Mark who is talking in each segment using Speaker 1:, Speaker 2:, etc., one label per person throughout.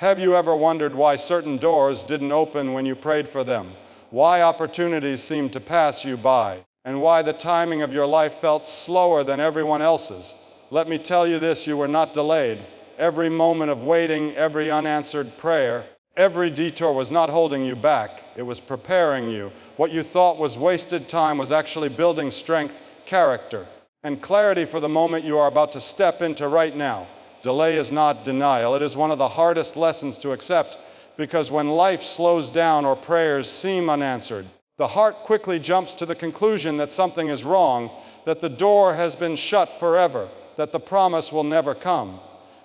Speaker 1: Have you ever wondered why certain doors didn't open when you prayed for them? Why opportunities seemed to pass you by? And why the timing of your life felt slower than everyone else's? Let me tell you this, you were not delayed. Every moment of waiting, every unanswered prayer, every detour was not holding you back. It was preparing you. What you thought was wasted time was actually building strength, character, and clarity for the moment you are about to step into right now. Delay is not denial. It is one of the hardest lessons to accept because when life slows down or prayers seem unanswered, the heart quickly jumps to the conclusion that something is wrong, that the door has been shut forever, that the promise will never come.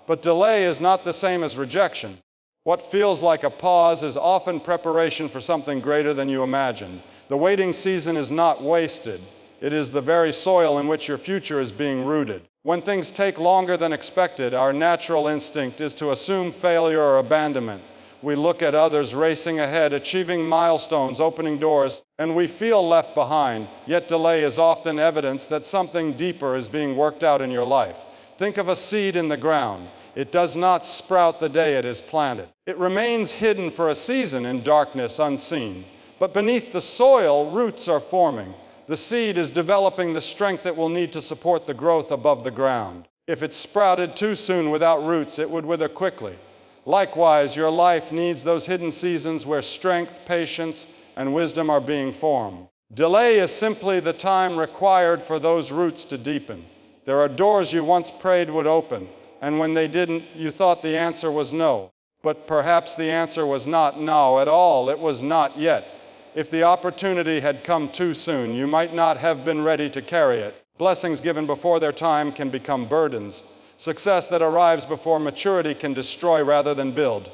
Speaker 1: But delay is not the same as rejection. What feels like a pause is often preparation for something greater than you imagined. The waiting season is not wasted. It is the very soil in which your future is being rooted. When things take longer than expected, our natural instinct is to assume failure or abandonment. We look at others racing ahead, achieving milestones, opening doors, and we feel left behind. Yet delay is often evidence that something deeper is being worked out in your life. Think of a seed in the ground. It does not sprout the day it is planted. It remains hidden for a season in darkness, unseen. But beneath the soil, roots are forming. The seed is developing the strength it will need to support the growth above the ground. If it sprouted too soon without roots, it would wither quickly. Likewise, your life needs those hidden seasons where strength, patience, and wisdom are being formed. Delay is simply the time required for those roots to deepen. There are doors you once prayed would open, and when they didn't, you thought the answer was no. But perhaps the answer was not no at all. It was not yet. If the opportunity had come too soon, you might not have been ready to carry it. Blessings given before their time can become burdens. Success that arrives before maturity can destroy rather than build.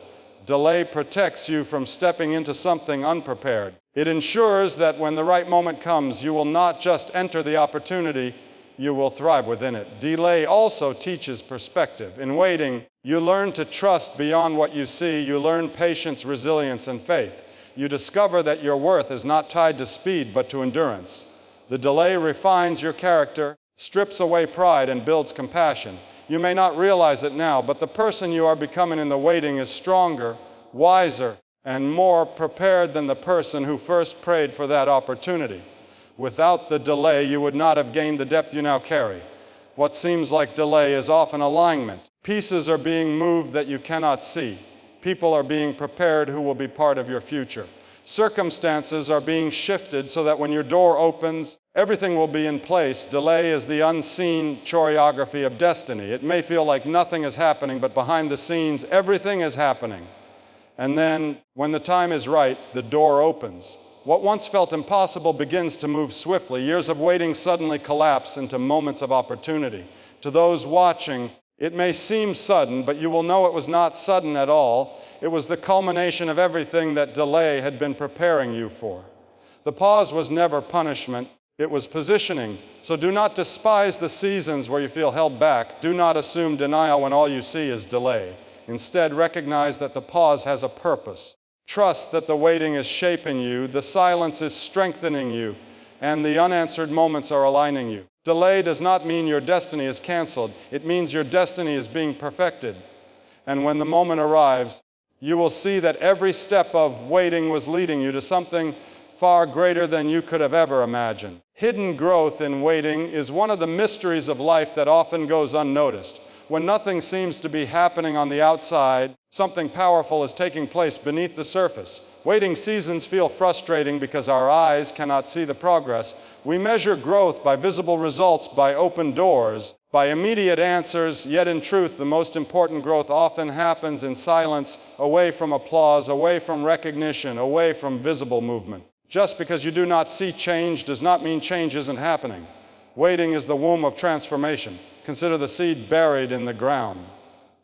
Speaker 1: Delay protects you from stepping into something unprepared. It ensures that when the right moment comes, you will not just enter the opportunity, you will thrive within it. Delay also teaches perspective. In waiting, you learn to trust beyond what you see. You learn patience, resilience, and faith. You discover that your worth is not tied to speed, but to endurance. The delay refines your character, strips away pride, and builds compassion. You may not realize it now, but the person you are becoming in the waiting is stronger, wiser, and more prepared than the person who first prayed for that opportunity. Without the delay, you would not have gained the depth you now carry. What seems like delay is often alignment. Pieces are being moved that you cannot see. People are being prepared who will be part of your future. Circumstances are being shifted so that when your door opens, everything will be in place. Delay is the unseen choreography of destiny. It may feel like nothing is happening, but behind the scenes, everything is happening. And then, when the time is right, the door opens. What once felt impossible begins to move swiftly. Years of waiting suddenly collapse into moments of opportunity. To those watching, it may seem sudden, but you will know it was not sudden at all. It was the culmination of everything that delay had been preparing you for. The pause was never punishment, it was positioning. So do not despise the seasons where you feel held back. Do not assume denial when all you see is delay. Instead, recognize that the pause has a purpose. Trust that the waiting is shaping you, the silence is strengthening you, and the unanswered moments are aligning you. Delay does not mean your destiny is canceled. It means your destiny is being perfected. And when the moment arrives, you will see that every step of waiting was leading you to something far greater than you could have ever imagined. Hidden growth in waiting is one of the mysteries of life that often goes unnoticed. When nothing seems to be happening on the outside, something powerful is taking place beneath the surface. Waiting seasons feel frustrating because our eyes cannot see the progress. We measure growth by visible results, by open doors, by immediate answers, yet in truth, the most important growth often happens in silence, away from applause, away from recognition, away from visible movement. Just because you do not see change does not mean change isn't happening. Waiting is the womb of transformation. Consider the seed buried in the ground.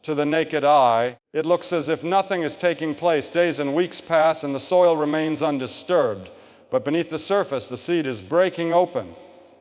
Speaker 1: To the naked eye, it looks as if nothing is taking place. Days and weeks pass and the soil remains undisturbed. But beneath the surface, the seed is breaking open.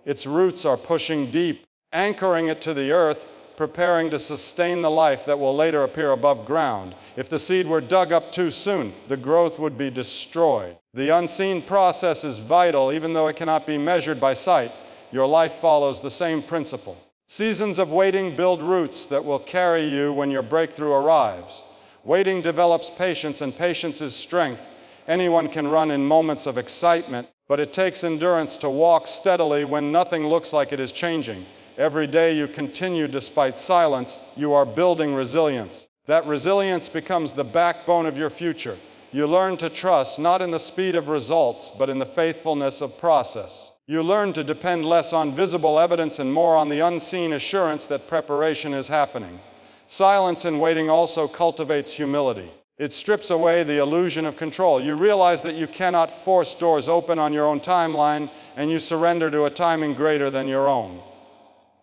Speaker 1: Its roots are pushing deep, anchoring it to the earth, preparing to sustain the life that will later appear above ground. If the seed were dug up too soon, the growth would be destroyed. The unseen process is vital, even though it cannot be measured by sight. Your life follows the same principle. Seasons of waiting build roots that will carry you when your breakthrough arrives. Waiting develops patience, and patience is strength. Anyone can run in moments of excitement, but it takes endurance to walk steadily when nothing looks like it is changing. Every day you continue despite silence, you are building resilience. That resilience becomes the backbone of your future. You learn to trust not in the speed of results, but in the faithfulness of process. You learn to depend less on visible evidence and more on the unseen assurance that preparation is happening. Silence in waiting also cultivates humility. It strips away the illusion of control. You realize that you cannot force doors open on your own timeline, and you surrender to a timing greater than your own.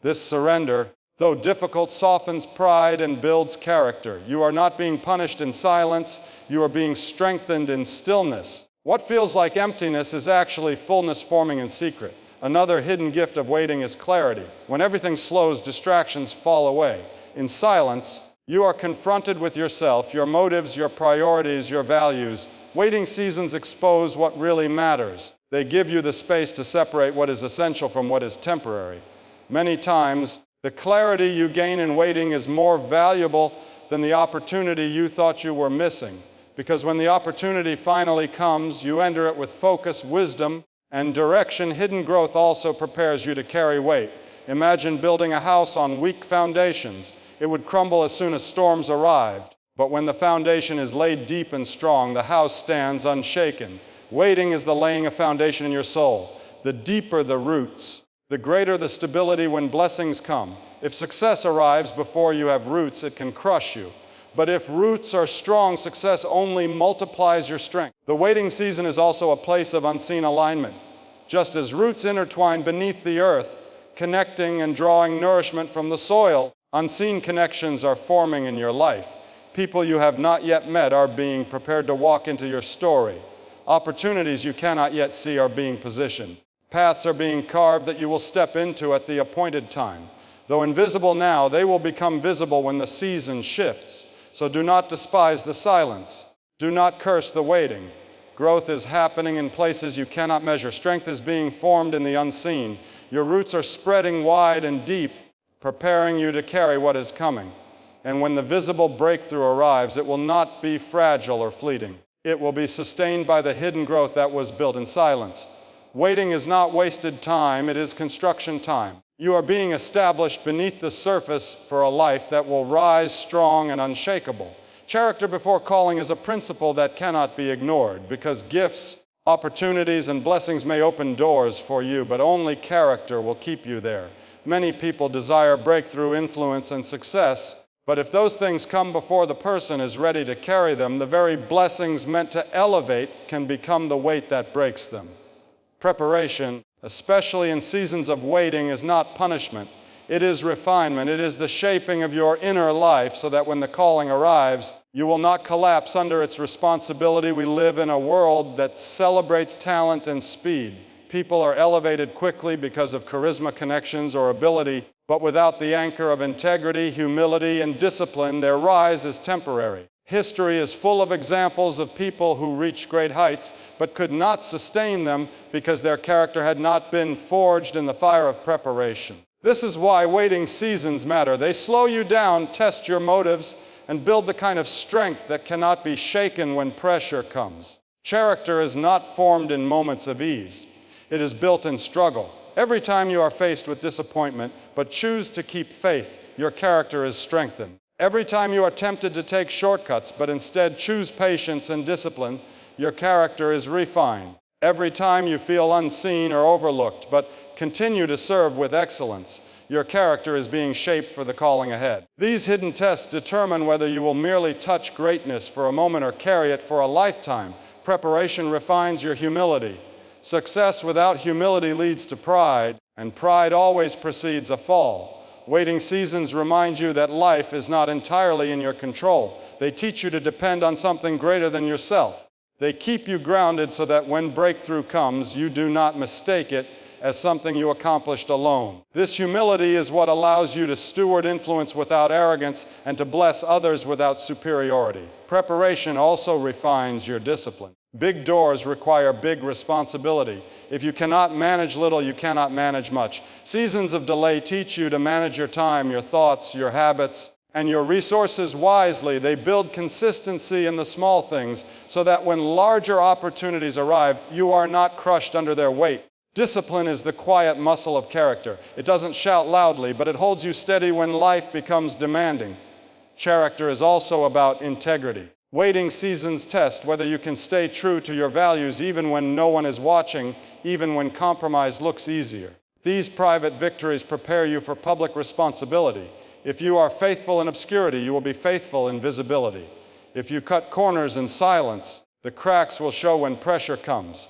Speaker 1: This surrender, though difficult, softens pride and builds character. You are not being punished in silence, you are being strengthened in stillness. What feels like emptiness is actually fullness forming in secret. Another hidden gift of waiting is clarity. When everything slows, distractions fall away. In silence, you are confronted with yourself, your motives, your priorities, your values. Waiting seasons expose what really matters. They give you the space to separate what is essential from what is temporary. Many times, the clarity you gain in waiting is more valuable than the opportunity you thought you were missing. Because when the opportunity finally comes, you enter it with focus, wisdom, and direction. Hidden growth also prepares you to carry weight. Imagine building a house on weak foundations. It would crumble as soon as storms arrived. But when the foundation is laid deep and strong, the house stands unshaken. Waiting is the laying a foundation in your soul. The deeper the roots, the greater the stability when blessings come. If success arrives before you have roots, it can crush you. But if roots are strong, success only multiplies your strength. The waiting season is also a place of unseen alignment. Just as roots intertwine beneath the earth, connecting and drawing nourishment from the soil, unseen connections are forming in your life. People you have not yet met are being prepared to walk into your story. Opportunities you cannot yet see are being positioned. Paths are being carved that you will step into at the appointed time. Though invisible now, they will become visible when the season shifts. So do not despise the silence. Do not curse the waiting. Growth is happening in places you cannot measure. Strength is being formed in the unseen. Your roots are spreading wide and deep, preparing you to carry what is coming. And when the visible breakthrough arrives, it will not be fragile or fleeting. It will be sustained by the hidden growth that was built in silence. Waiting is not wasted time, it is construction time. You are being established beneath the surface for a life that will rise strong and unshakable. Character before calling is a principle that cannot be ignored because gifts, opportunities, and blessings may open doors for you, but only character will keep you there. Many people desire breakthrough, influence, and success, but if those things come before the person is ready to carry them, the very blessings meant to elevate can become the weight that breaks them. Preparation, especially in seasons of waiting, is not punishment. It is refinement. It is the shaping of your inner life so that when the calling arrives, you will not collapse under its responsibility. We live in a world that celebrates talent and speed. People are elevated quickly because of charisma, connections, or ability, but without the anchor of integrity, humility, and discipline, their rise is temporary. History is full of examples of people who reached great heights but could not sustain them because their character had not been forged in the fire of preparation. This is why waiting seasons matter. They slow you down, test your motives, and build the kind of strength that cannot be shaken when pressure comes. Character is not formed in moments of ease. It is built in struggle. Every time you are faced with disappointment but choose to keep faith, your character is strengthened. Every time you are tempted to take shortcuts but instead choose patience and discipline, your character is refined. Every time you feel unseen or overlooked but continue to serve with excellence, your character is being shaped for the calling ahead. These hidden tests determine whether you will merely touch greatness for a moment or carry it for a lifetime. Preparation refines your humility. Success without humility leads to pride, and pride always precedes a fall. Waiting seasons remind you that life is not entirely in your control. They teach you to depend on something greater than yourself. They keep you grounded so that when breakthrough comes, you do not mistake it as something you accomplished alone. This humility is what allows you to steward influence without arrogance and to bless others without superiority. Preparation also refines your discipline. Big doors require big responsibility. If you cannot manage little, you cannot manage much. Seasons of delay teach you to manage your time, your thoughts, your habits, and your resources wisely. They build consistency in the small things so that when larger opportunities arrive, you are not crushed under their weight. Discipline is the quiet muscle of character. It doesn't shout loudly, but it holds you steady when life becomes demanding. Character is also about integrity. Waiting seasons test whether you can stay true to your values even when no one is watching, even when compromise looks easier. These private victories prepare you for public responsibility. If you are faithful in obscurity, you will be faithful in visibility. If you cut corners in silence, the cracks will show when pressure comes.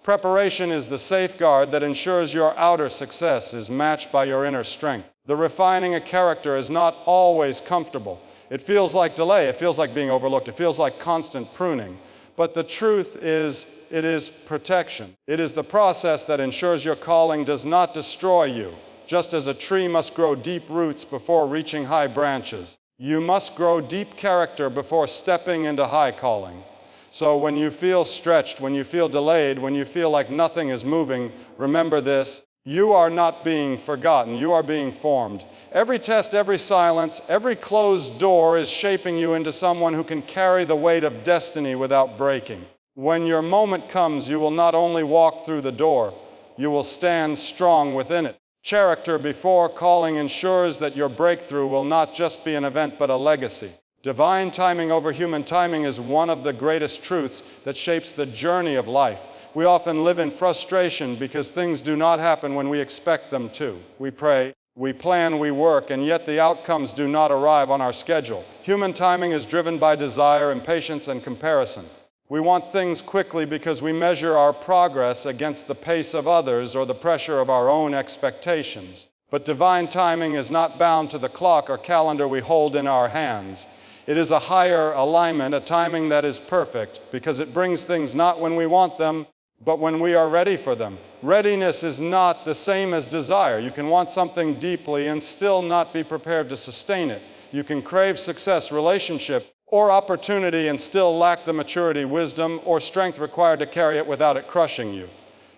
Speaker 1: Preparation is the safeguard that ensures your outer success is matched by your inner strength. The refining a character is not always comfortable. It feels like delay, it feels like being overlooked, it feels like constant pruning. But the truth is, it is protection. It is the process that ensures your calling does not destroy you. Just as a tree must grow deep roots before reaching high branches, you must grow deep character before stepping into high calling. So when you feel stretched, when you feel delayed, when you feel like nothing is moving, remember this: you are not being forgotten, you are being formed. Every test, every silence, every closed door is shaping you into someone who can carry the weight of destiny without breaking. When your moment comes, you will not only walk through the door, you will stand strong within it. Character before calling ensures that your breakthrough will not just be an event but a legacy. Divine timing over human timing is one of the greatest truths that shapes the journey of life. We often live in frustration because things do not happen when we expect them to. We pray, we plan, we work, and yet the outcomes do not arrive on our schedule. Human timing is driven by desire, impatience, and comparison. We want things quickly because we measure our progress against the pace of others or the pressure of our own expectations. But divine timing is not bound to the clock or calendar we hold in our hands. It is a higher alignment, a timing that is perfect, because it brings things not when we want them, but when we are ready for them. Readiness is not the same as desire. You can want something deeply and still not be prepared to sustain it. You can crave success, relationship, or opportunity and still lack the maturity, wisdom, or strength required to carry it without it crushing you.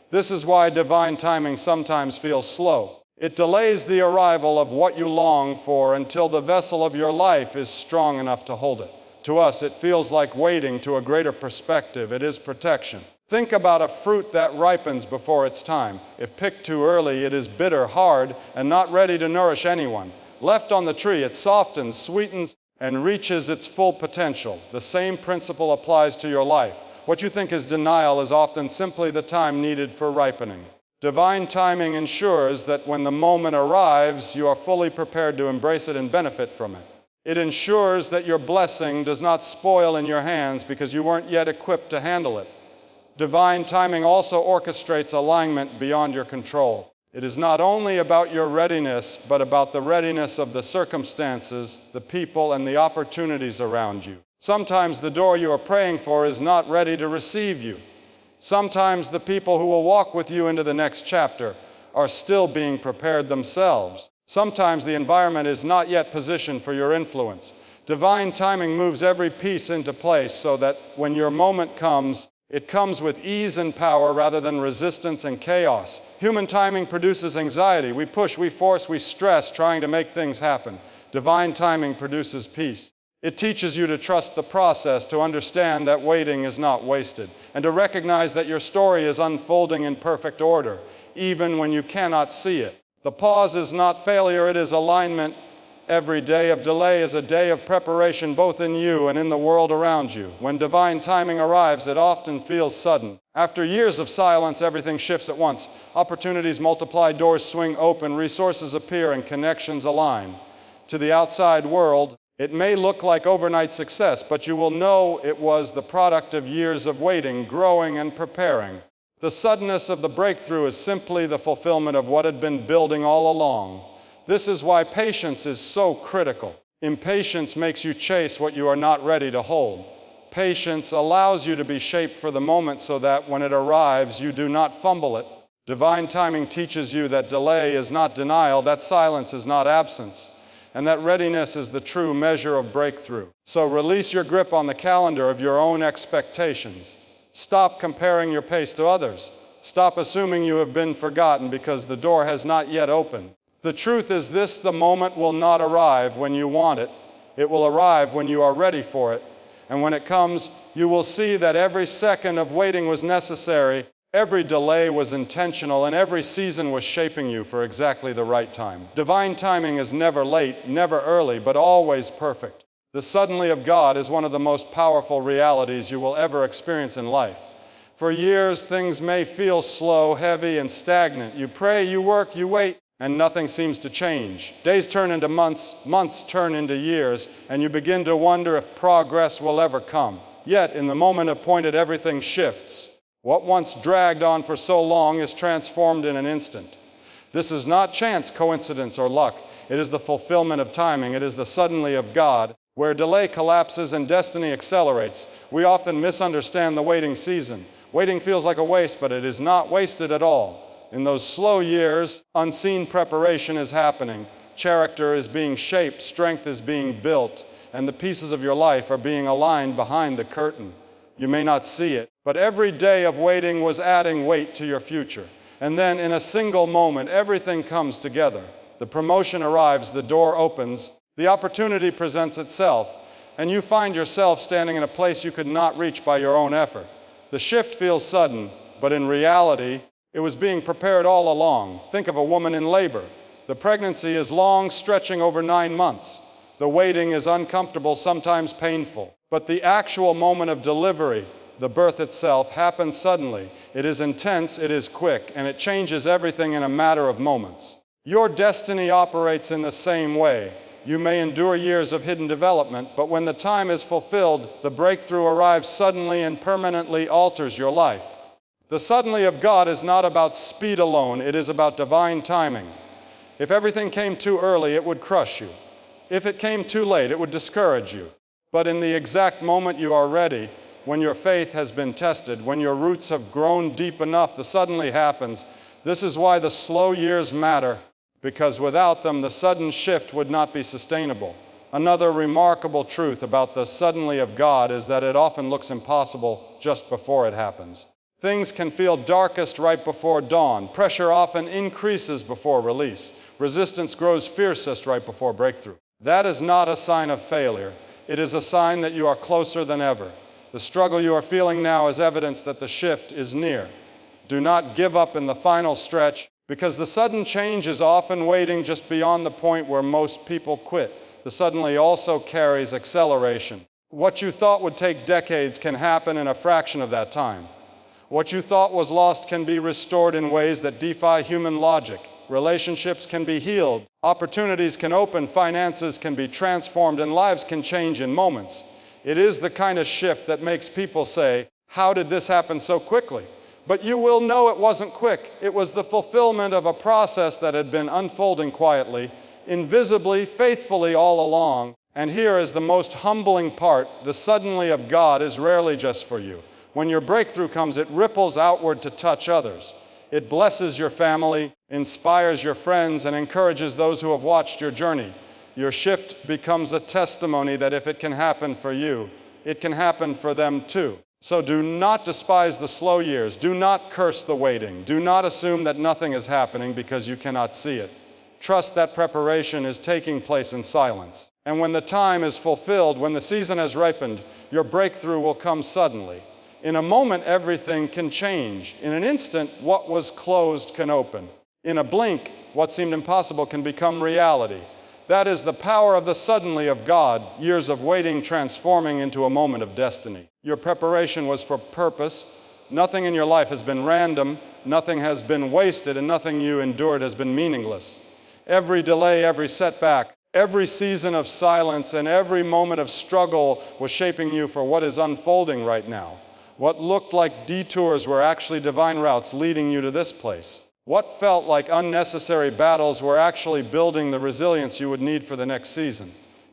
Speaker 1: This is why divine timing sometimes feels slow. It delays the arrival of what you long for until the vessel of your life is strong enough to hold it. To us, it feels like waiting to a greater perspective. It is protection. Think about a fruit that ripens before its time. If picked too early, it is bitter, hard, and not ready to nourish anyone. Left on the tree, it softens, sweetens, and reaches its full potential. The same principle applies to your life. What you think is denial is often simply the time needed for ripening. Divine timing ensures that when the moment arrives, you are fully prepared to embrace it and benefit from it. It ensures that your blessing does not spoil in your hands because you weren't yet equipped to handle it. Divine timing also orchestrates alignment beyond your control. It is not only about your readiness, but about the readiness of the circumstances, the people, and the opportunities around you. Sometimes the door you are praying for is not ready to receive you. Sometimes the people who will walk with you into the next chapter are still being prepared themselves. Sometimes the environment is not yet positioned for your influence. Divine timing moves every piece into place so that when your moment comes, it comes with ease and power rather than resistance and chaos. Human timing produces anxiety. We push, we force, we stress trying to make things happen. Divine timing produces peace. It teaches you to trust the process, to understand that waiting is not wasted, and to recognize that your story is unfolding in perfect order, even when you cannot see it. The pause is not failure, it is alignment. Every day of delay is a day of preparation both in you and in the world around you. When divine timing arrives, it often feels sudden. After years of silence, everything shifts at once. Opportunities multiply, doors swing open, resources appear, and connections align. To the outside world, it may look like overnight success, but you will know it was the product of years of waiting, growing, and preparing. The suddenness of the breakthrough is simply the fulfillment of what had been building all along. This is why patience is so critical. Impatience makes you chase what you are not ready to hold. Patience allows you to be shaped for the moment so that when it arrives, you do not fumble it. Divine timing teaches you that delay is not denial, that silence is not absence, and that readiness is the true measure of breakthrough. So release your grip on the calendar of your own expectations. Stop comparing your pace to others. Stop assuming you have been forgotten because the door has not yet opened. The truth is this: the moment will not arrive when you want it. It will arrive when you are ready for it. And when it comes, you will see that every second of waiting was necessary, every delay was intentional, and every season was shaping you for exactly the right time. Divine timing is never late, never early, but always perfect. The suddenly of God is one of the most powerful realities you will ever experience in life. For years, things may feel slow, heavy, and stagnant. You pray, you work, you wait, and nothing seems to change. Days turn into months, months turn into years, and you begin to wonder if progress will ever come. Yet, in the moment appointed, everything shifts. What once dragged on for so long is transformed in an instant. This is not chance, coincidence, or luck. It is the fulfillment of timing. It is the suddenly of God. Where delay collapses and destiny accelerates, we often misunderstand the waiting season. Waiting feels like a waste, but it is not wasted at all. In those slow years, unseen preparation is happening. Character is being shaped, strength is being built, and the pieces of your life are being aligned behind the curtain. You may not see it, but every day of waiting was adding weight to your future. And then in a single moment, everything comes together. The promotion arrives, the door opens, the opportunity presents itself, and you find yourself standing in a place you could not reach by your own effort. The shift feels sudden, but in reality, it was being prepared all along. Think of a woman in labor. The pregnancy is long, stretching over 9 months. The waiting is uncomfortable, sometimes painful. But the actual moment of delivery, the birth itself, happens suddenly. It is intense, it is quick, and it changes everything in a matter of moments. Your destiny operates in the same way. You may endure years of hidden development, but when the time is fulfilled, the breakthrough arrives suddenly and permanently alters your life. The suddenly of God is not about speed alone, it is about divine timing. If everything came too early, it would crush you. If it came too late, it would discourage you. But in the exact moment you are ready, when your faith has been tested, when your roots have grown deep enough, the suddenly happens. This is why the slow years matter, because without them, the sudden shift would not be sustainable. Another remarkable truth about the suddenly of God is that it often looks impossible just before it happens. Things can feel darkest right before dawn. Pressure often increases before release. Resistance grows fiercest right before breakthrough. That is not a sign of failure. It is a sign that you are closer than ever. The struggle you are feeling now is evidence that the shift is near. Do not give up in the final stretch, because the sudden change is often waiting just beyond the point where most people quit. The suddenly also carries acceleration. What you thought would take decades can happen in a fraction of that time. What you thought was lost can be restored in ways that defy human logic. Relationships can be healed. Opportunities can open. Finances can be transformed. And lives can change in moments. It is the kind of shift that makes people say, "How did this happen so quickly?" But you will know it wasn't quick. It was the fulfillment of a process that had been unfolding quietly, invisibly, faithfully all along. And here is the most humbling part. The suddenly of God is rarely just for you. When your breakthrough comes, it ripples outward to touch others. It blesses your family, inspires your friends, and encourages those who have watched your journey. Your shift becomes a testimony that if it can happen for you, it can happen for them too. So do not despise the slow years. Do not curse the waiting. Do not assume that nothing is happening because you cannot see it. Trust that preparation is taking place in silence. And when the time is fulfilled, when the season has ripened, your breakthrough will come suddenly. In a moment, everything can change. In an instant, what was closed can open. In a blink, what seemed impossible can become reality. That is the power of the suddenly of God, years of waiting transforming into a moment of destiny. Your preparation was for purpose. Nothing in your life has been random, nothing has been wasted, and nothing you endured has been meaningless. Every delay, every setback, every season of silence, and every moment of struggle was shaping you for what is unfolding right now. What looked like detours were actually divine routes leading you to this place. What felt like unnecessary battles were actually building the resilience you would need for the next season.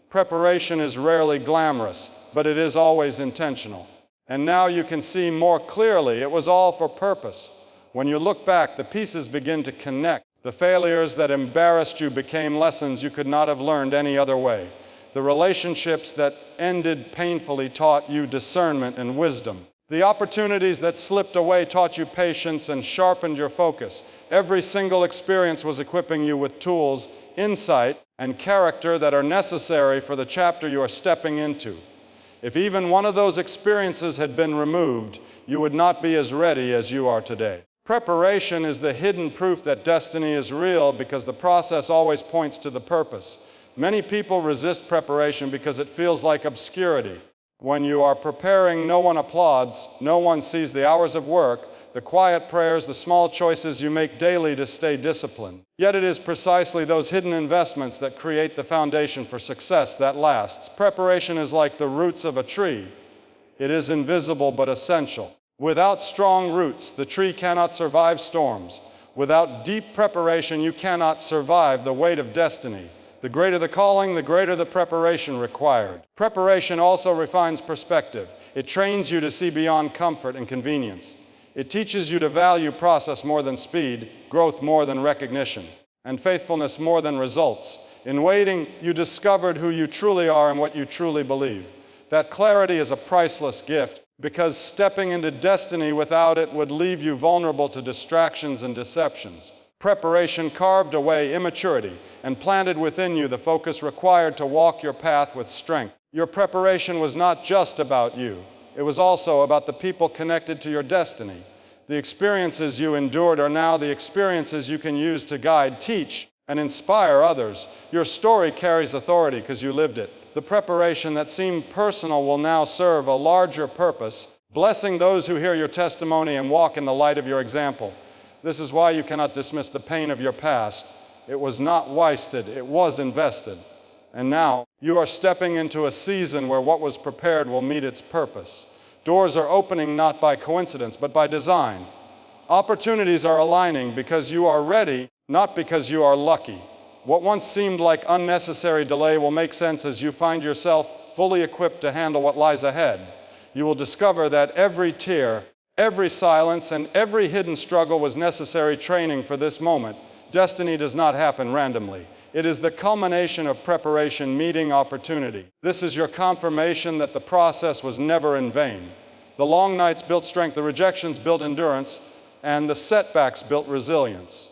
Speaker 1: Preparation is rarely glamorous, but it is always intentional. And now you can see more clearly it was all for purpose. When you look back, the pieces begin to connect. The failures that embarrassed you became lessons you could not have learned any other way. The relationships that ended painfully taught you discernment and wisdom. The opportunities that slipped away taught you patience and sharpened your focus. Every single experience was equipping you with tools, insight, and character that are necessary for the chapter you are stepping into. If even one of those experiences had been removed, you would not be as ready as you are today. Preparation is the hidden proof that destiny is real because the process always points to the purpose. Many people resist preparation because it feels like obscurity. When you are preparing, no one applauds, no one sees the hours of work, the quiet prayers, the small choices you make daily to stay disciplined. Yet it is precisely those hidden investments that create the foundation for success that lasts. Preparation is like the roots of a tree. It is invisible but essential. Without strong roots, the tree cannot survive storms. Without deep preparation, you cannot survive the weight of destiny. The greater the calling, the greater the preparation required. Preparation also refines perspective. It trains you to see beyond comfort and convenience. It teaches you to value process more than speed, growth more than recognition, and faithfulness more than results. In waiting, you discovered who you truly are and what you truly believe. That clarity is a priceless gift because stepping into destiny without it would leave you vulnerable to distractions and deceptions. Preparation carved away immaturity and planted within you the focus required to walk your path with strength. Your preparation was not just about you. It was also about the people connected to your destiny. The experiences you endured are now the experiences you can use to guide, teach, and inspire others. Your story carries authority because you lived it. The preparation that seemed personal will now serve a larger purpose, blessing those who hear your testimony and walk in the light of your example. This is why you cannot dismiss the pain of your past. It was not wasted, it was invested. And now, you are stepping into a season where what was prepared will meet its purpose. Doors are opening not by coincidence, but by design. Opportunities are aligning because you are ready, not because you are lucky. What once seemed like unnecessary delay will make sense as you find yourself fully equipped to handle what lies ahead. You will discover that every tear, every silence, and every hidden struggle was necessary training for this moment. Destiny does not happen randomly. It is the culmination of preparation meeting opportunity. This is your confirmation that the process was never in vain. The long nights built strength, the rejections built endurance, and the setbacks built resilience.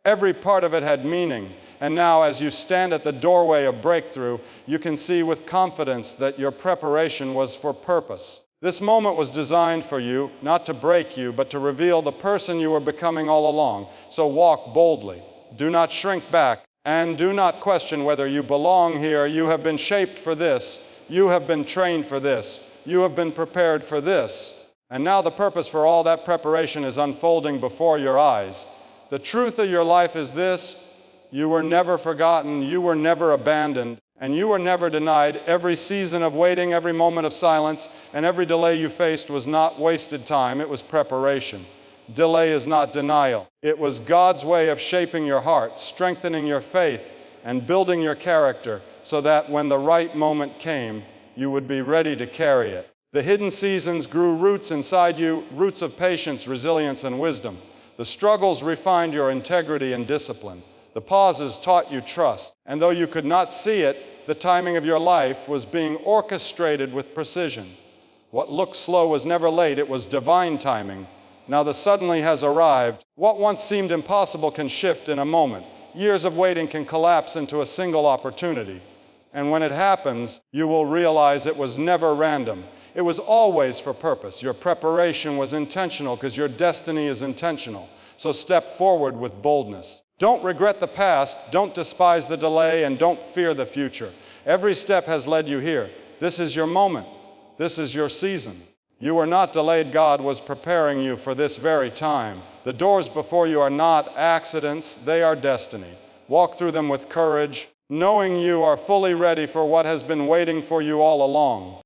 Speaker 1: Every part of it had meaning, and now as you stand at the doorway of breakthrough, you can see with confidence that your preparation was for purpose. This moment was designed for you, not to break you, but to reveal the person you were becoming all along. So walk boldly. Do not shrink back, and do not question whether you belong here. You have been shaped for this. You have been trained for this. You have been prepared for this. And now the purpose for all that preparation is unfolding before your eyes. The truth of your life is this: you were never forgotten, you were never abandoned, and you were never denied. Every season of waiting, every moment of silence, and every delay you faced was not wasted time, it was preparation. Delay is not denial. It was God's way of shaping your heart, strengthening your faith, and building your character so that when the right moment came, you would be ready to carry it. The hidden seasons grew roots inside you, roots of patience, resilience, and wisdom. The struggles refined your integrity and discipline. The pauses taught you trust. And though you could not see it, the timing of your life was being orchestrated with precision. What looked slow was never late, it was divine timing. Now the suddenly has arrived. What once seemed impossible can shift in a moment. Years of waiting can collapse into a single opportunity. And when it happens, you will realize it was never random. It was always for purpose. Your preparation was intentional because your destiny is intentional. So step forward with boldness. Don't regret the past, don't despise the delay, and don't fear the future. Every step has led you here. This is your moment. This is your season. You were not delayed. God was preparing you for this very time. The doors before you are not accidents, they are destiny. Walk through them with courage, knowing you are fully ready for what has been waiting for you all along.